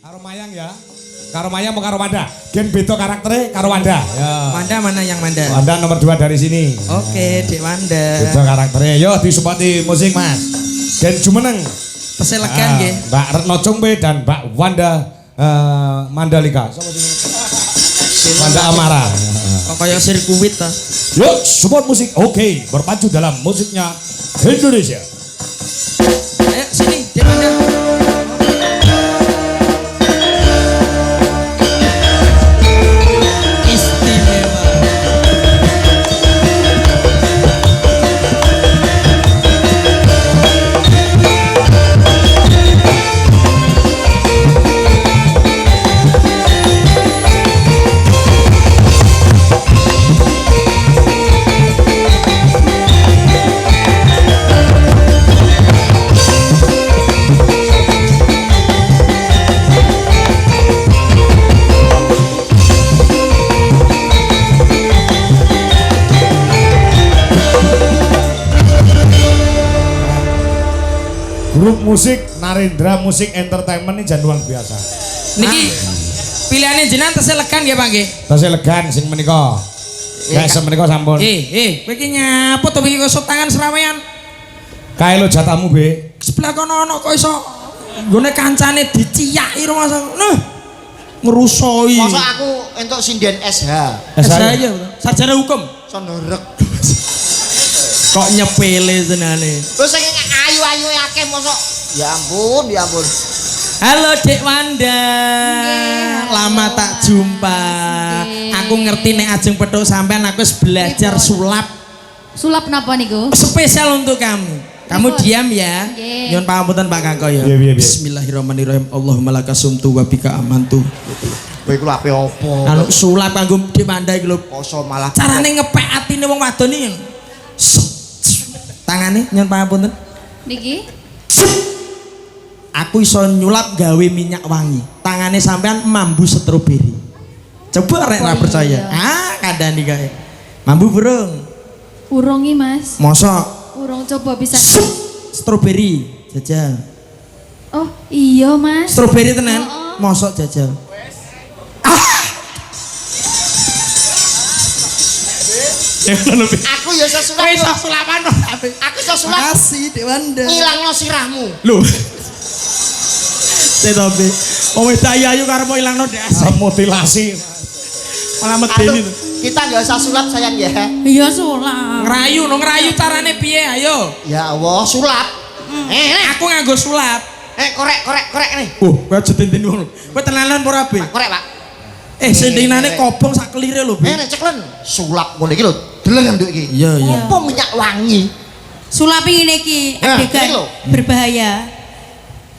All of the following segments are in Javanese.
Karo Mayang ya. Karo Mayang mau karo Wanda. Gen beda karakternya karo Wanda. Ya. Wanda mana yang Wanda? Wanda nomor 2 dari sini. Oke, Dek Wanda. Beda karakternya. Yo disupporti musik Mas. Gen jumeneng. Peselekan nggih. Mbak Retno Cungbe dan Mbak Wanda Mandalika. Sapa sing? Wanda Amara. Kok kaya sirkuit ta? Yuk, support musik. Oke, berpacu dalam musiknya Indonesia. Ayo sini, Dek Wanda. Grup musik Narendra Musik Entertainment ini jan luar biasa. Niki pilihannya jenengan tesih legan nggih Pak nggih. Tasih elegan sing menika. Gak semenika sampun. Kowe iki nyapo to iki kok tangan serawean. Kae lo jatamu, Be. Sebelah kono ana kok iso nggone kancane diciyaki ro Mas. Noh. Ngerusoi. Masa aku entuk sinden SH. Saya ya, sarjana hukum. Sonorek. Kok nyepele senane. Terus sing ayu-ayu akeh mosok. Ya ampun, ya ampun. Halo Dek Wanda. Lama tak jumpa. Aku ngerti nek ajeng petuk sampean aku wis belajar sulap. Sulap napa niku? Spesial untuk kamu. Kamu diam ya. Nyuwun pangapunten Pak Kakak ya. Bismillahirrahmanirrahim. Allahumma lakasumtu wa bika amantu. Kowe iku ape opo? Anu sulap kanggo Dek Wanda iki lho. Poso malah Carane ngepek atine wong wadon iki. Tangane nyuwun pangapunten. Niki? Aku iso nyulap gawe minyak wangi. Tangane sampean mambu stroberi. Coba rek ra percaya. Kandhani kae. Mambu burung. Urungi Mas. Mosok Urung coba bisa. stroberi jajal. Oh iya Mas. Stroberi tenan. Oh. Mosok jajal. aku ya iso sulap. Iso sulapan kok. Aku iso sulap. Makasih Dek Wanda. Ngilangno sirahmu. Lho. Tetapi wong wedok ayu karo mau ilangno dasi. Mutilasi. Malah medeni to. Kita enggak usah sulap sayang ya. Iya sulap. Ngerayu no ngerayu carane piye ayo. Ya Allah, sulap. Aku nganggo sulap. Korek nih. Kowe aja tintin ngono. Kowe tenanan ora Be? Korek, Pak. Sendinane kobong sak kelire lho Be. Nek ceklen sulap ngono iki lho. Deleng nduk iki. Iya iya. Apa minyak wangi? Sulap ini ki Nah, ini adegan lho. berbahaya.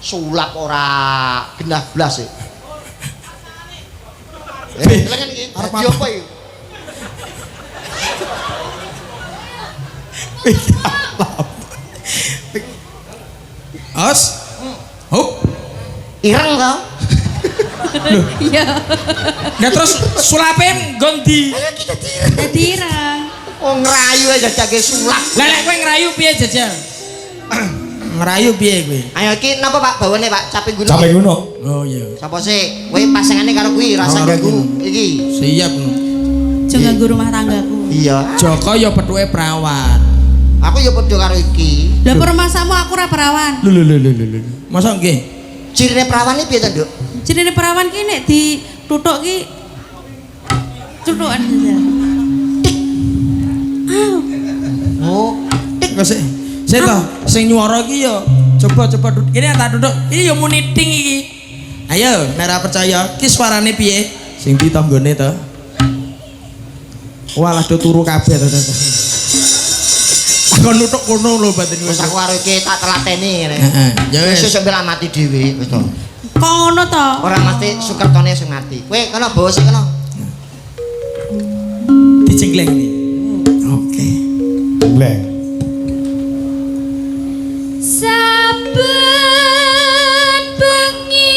Sulap ora genah blas e. Be, Deleng iki. arep Dadi apa iki? Os. Hop. Ireng to? Iya. Nah terus sulape gondi. Ayo kita tireng. Dirang. Oh ngerayu aja jage sulap. Lah nek kowe ngerayu piye jajal? Ngerayu piye kowe? Ayo iki napa Pak bawane Pak? Caping gunung. Sampai gunung. Oh iya. Sapa sih? Kowe pasangane karo kuwi rasa Karo ganggu kuwi. iki. Siap. Jangan guru rumah tanggaku. Iya. Joko ya pethuke perawan. Aku ya padha karo iki. Lah permasamu aku ora perawan. Lho. Masa nggih? Cirine perawan iki piye to, Nduk? Jenenge perawan ki nek dituthuk ki cuthukan saja. Oh, Kok sik. Sik to, sing nyuwara iki ya coba duduk. Ini tak duduk. Ini ya muni ting iki. Ayo, nek ora percaya, ki suarane piye? Sing di tanggane to. Walah do turu kabeh to. Aku nutuk kono lho batin wis aku karo iki tak telateni ngene. Heeh. Ya Wis wis. sampe mati dhewe wis to. Kok ngono to? Ora mesti Sukertone sing mati. Kowe kono bawa sik kono. Dicengkleng iki. Oke. Blek. Saben bengi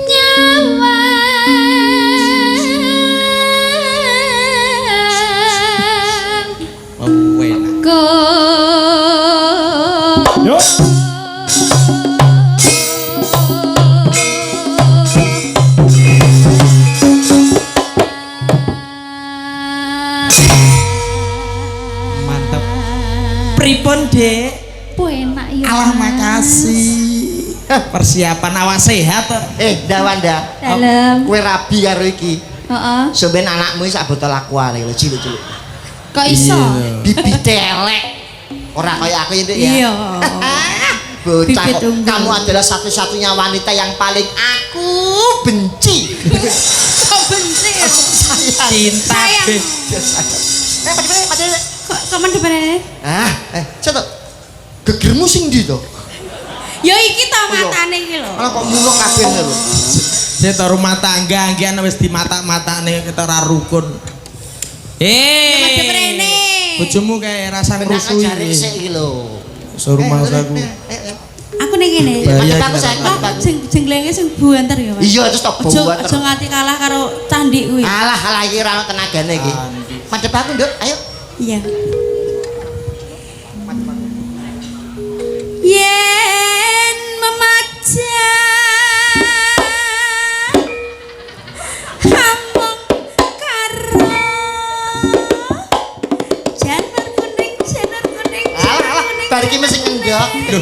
nyawa Oh, enak. go Yo. Dek. Enak ya. Allah makasih. Persiapan awak sehat to. Dawanda. Dalam. Kowe rabi karo iki. Heeh. Sampeyan anakmu sak botol aqua lho cilik-cilik. Kok iso? Bibit elek. Ora kaya aku itu ya. Iya. Bocah Bibit kok. unggul. Kamu adalah satu-satunya wanita yang paling aku benci. Kok benci ya? Cinta Sayang. Be. Mati. Kok mendep ini? Cetok. Gegermu sing ndi to? Ya iki ta matane iki lho. Malah kok mulung kabeh lho. Kita rumah tangga anggian wis di mata-matane kita ora rukun. Mendep rene. Bojomu kayak rasa ngrusui. Jare sik iki lho. Rumah saku. Aku ning kene. Bahaya Aku kita. sayang. Kok jenglenge sing buanter ya, Mas? Iya terus tok bawa. Aja nganti kalah karo candi kuwi. Alah iki ora ono tenagane iki. Madhep aku, Nduk. Ayo. Iya. Yen memaja hamong karo janur kuning Alah, bar iki mesti ngendok. Lho,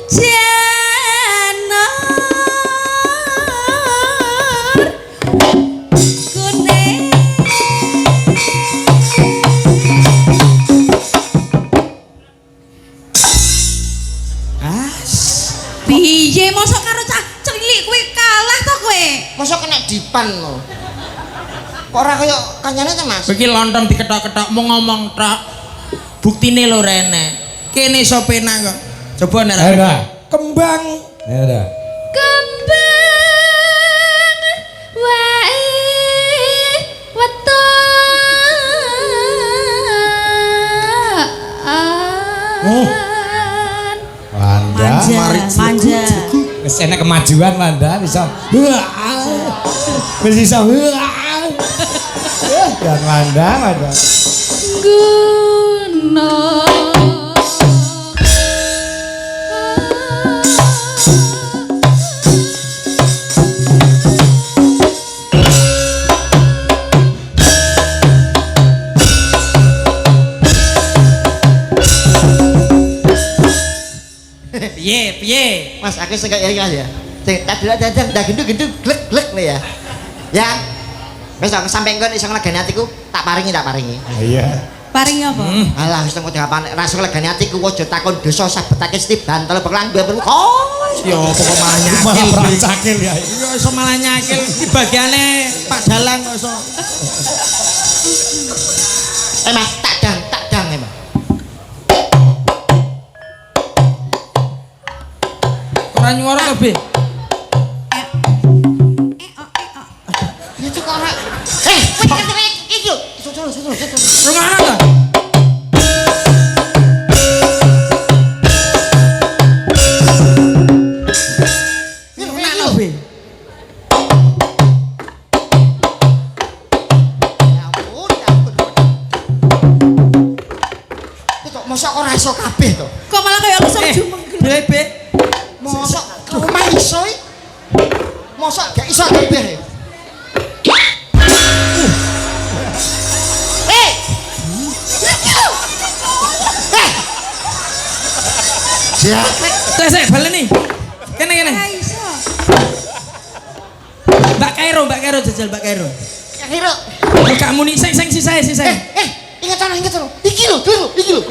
janur kuning. Piye mosok karo cah cilik kuwi kalah to kowe? Mosok kena dipan lho. Kok ora kaya kancane ta, Mas? iki lontong diketok-ketok mau ngomong tok. Buktine lho rene. Kene iso penak kok. Coba nek Ada kembang. Ada. Kembang wae Wanda. manja. Wis enek kemajuan Wanda bisa. Wis bisa. Dan Wanda. Guna piye? Mas, aku sing kaya iki Mas ya. Sing dadang gendut glek nih ya. Ya. Wis aku sampe engko iso nglegani atiku, tak paringi. Iya. paring apa? Alah wis tengok diapane ra iso nglegani atiku aja takon dosa sabetake seti bantal beklang duwe perlu. Ya pokok malah Malah nyakil. perang cakil ya. Ya iso malah nyakil iki bagiane Pak Dalang kok iso. Mas, tak dang Mas. Ora nyuara kok, Be. Itu kok ora. Iki lho. Rungono to? Enak lho, Be. Ya ampun. Kok mosok ora iso kabeh to? Kok malah kayak langsung jumeng. Be. Mosok rumah iso iki. Mosok gak iso kabeh. Ya, Sik, baleni. Kene. Ora iso. Mbak Kairo jajal Mbak Kairo. kira. Gak muni sing sisae. Ingat ono. Iki lho.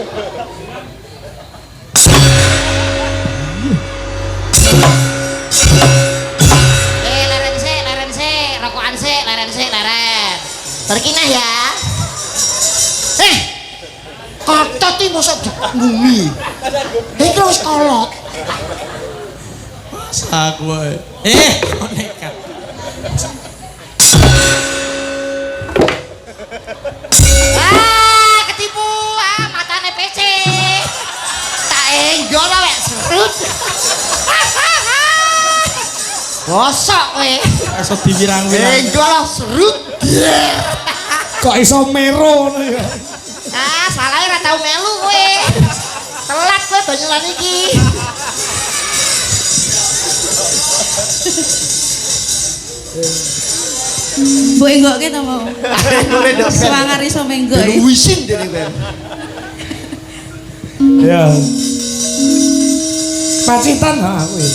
Leren sik, rokokan sik, leren. Terkinah ya. Kotot iki mosok dibumi. Iki wis kolot. Aku wae. Kok nekat. Ketipu. Matane PC. Tak enggol wek serut. Bosok kowe. Iso diwirang-wirang. Enggol serut. Kok iso mero ngono ya. Salah ora tau melu kowe. Telat kowe banyolan iki. Mbok enggokke to mau. Semangar iso menggok. Wisin dene kowe. Ya. Pacitan ha kuwi.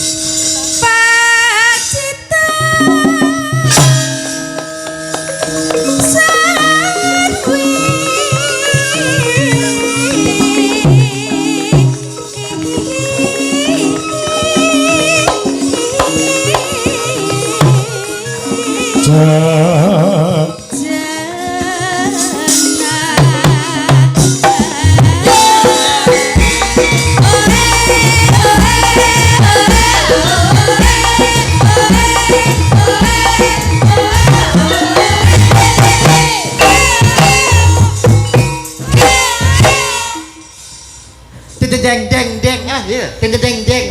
Deng deng deng ah iya deng deng deng.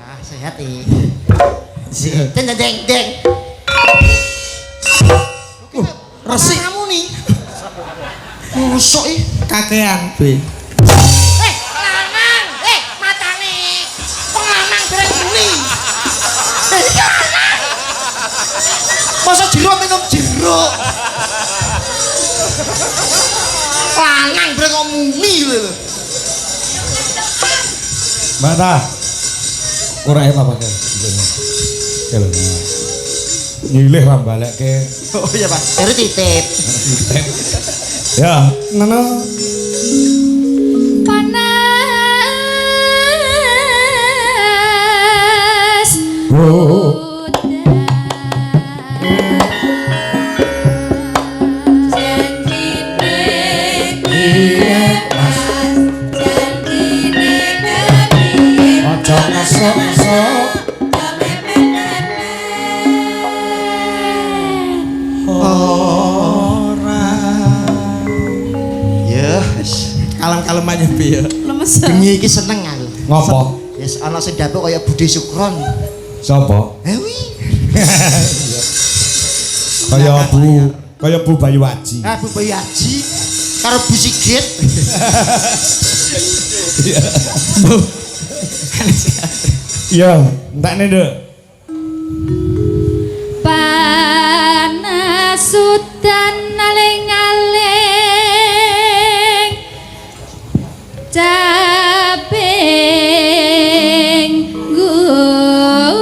Ah sehat nih. Deng deng deng. Resik kamu nih. Mosok ih kakean be. Lanang, matane. Wong lanang bareng muni. Masa jeruk minum jeruk. Lanang bareng kok muni lho. Mbak Ta. Ora enak pakai. Kalau nyilih ra balekke. Oh iya Pak, dari titip. Ya, ngono. Panas. Oh. Aja ngesok-ngesok. Ya, Kalem-kalem aja be ya. Lemes. bengi iki seneng aku. Ngopo? Yes, ana sing dapuk kaya Budi Sukron. Sopo? Ewi. Kaya Bu Bayu Aji. Ah Bu Bayu Haji karo Bu Sigit. Iya, entakne Nduk. Panas udan aling-aling caping gunung.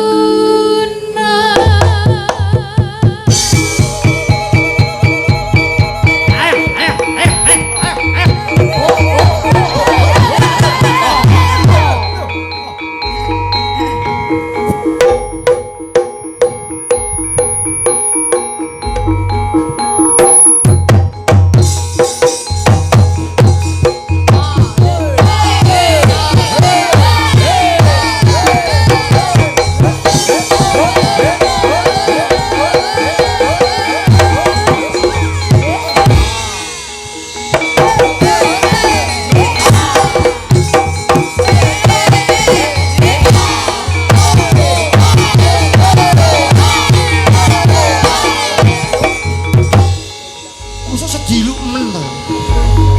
Mosok sedilu men to.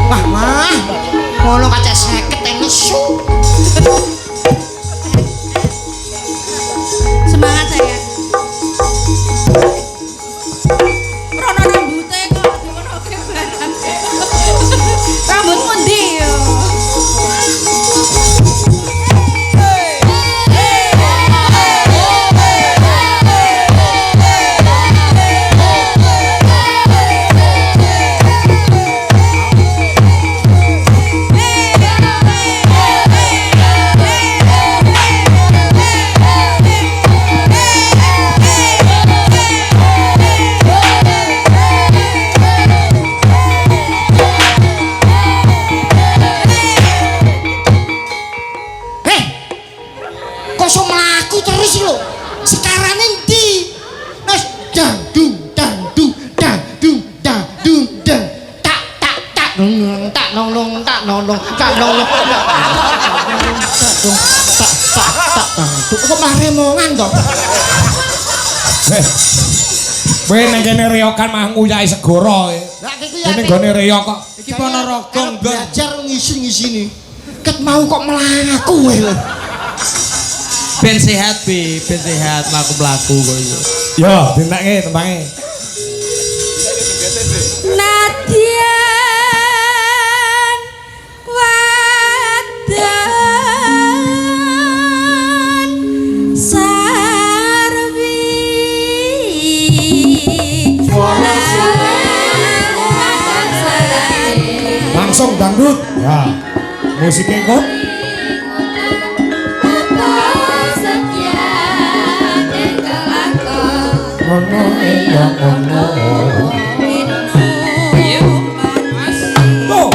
Wah, ngono kacek 50 teng nesu. Semangat saya. Rono rambutnya kok dimono kebaran. Rambutmu ndi yo? Kok iso mlaku terus lho. Sekarane ndi? Wes dandung dandung dandung dandung dang tak tak tak nong tak nong tak nong tak nong tak kok mah remongan to. Kowe nang kene reyokan mah nguyai segara. Lah iki ya Kene gone reyok kok. Iki Ponorogo Bang. belajar ngisi-ngisini. Ket mau kok mlaku wae lho. Ben sehat be, ben sehat mlaku-mlaku kok iku. Yo, dintake tembange. Nadyan dangdut. Ya. Musiknya kok. Ngono ya ngono. Go.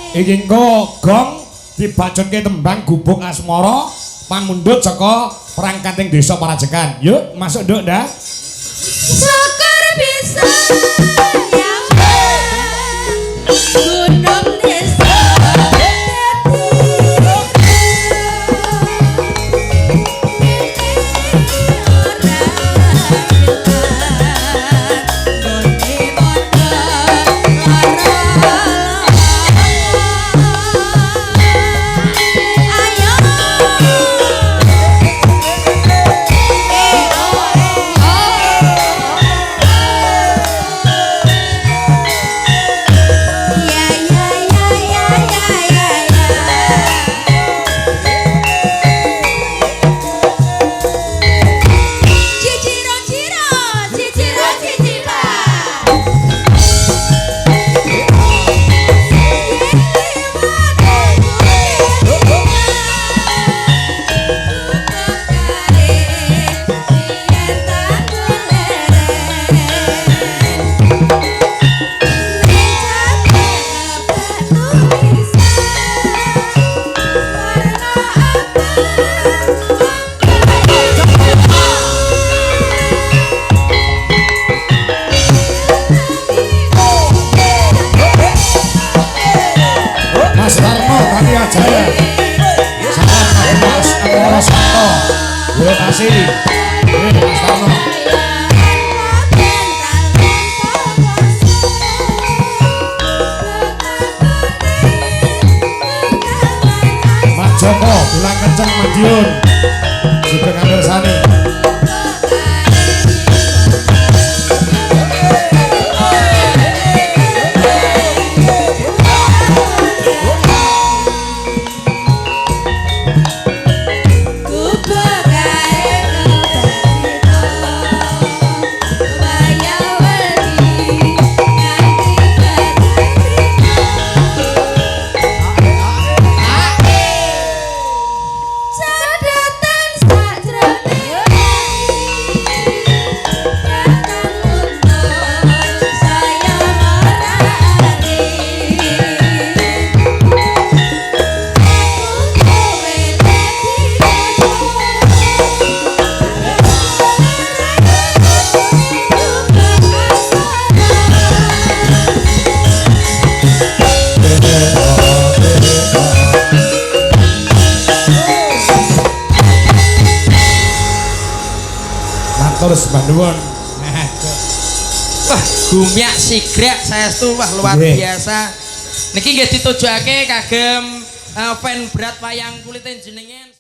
Iki engko gong dibacutke tembang gubuk asmara pamundhut saka perangkating desa Parajekan. Yuk, masuk nduk ndak? Syukur bisa yang gunung desa Terima kasih. Mas Tarno. Mak Joko bilang kenceng Madiun. Juga ngambil sani. Terus Bandung. Wah, gumyak sigrek saestu wah luar biasa. Niki nggih ditujokake kagem fan berat wayang kulit jenengan.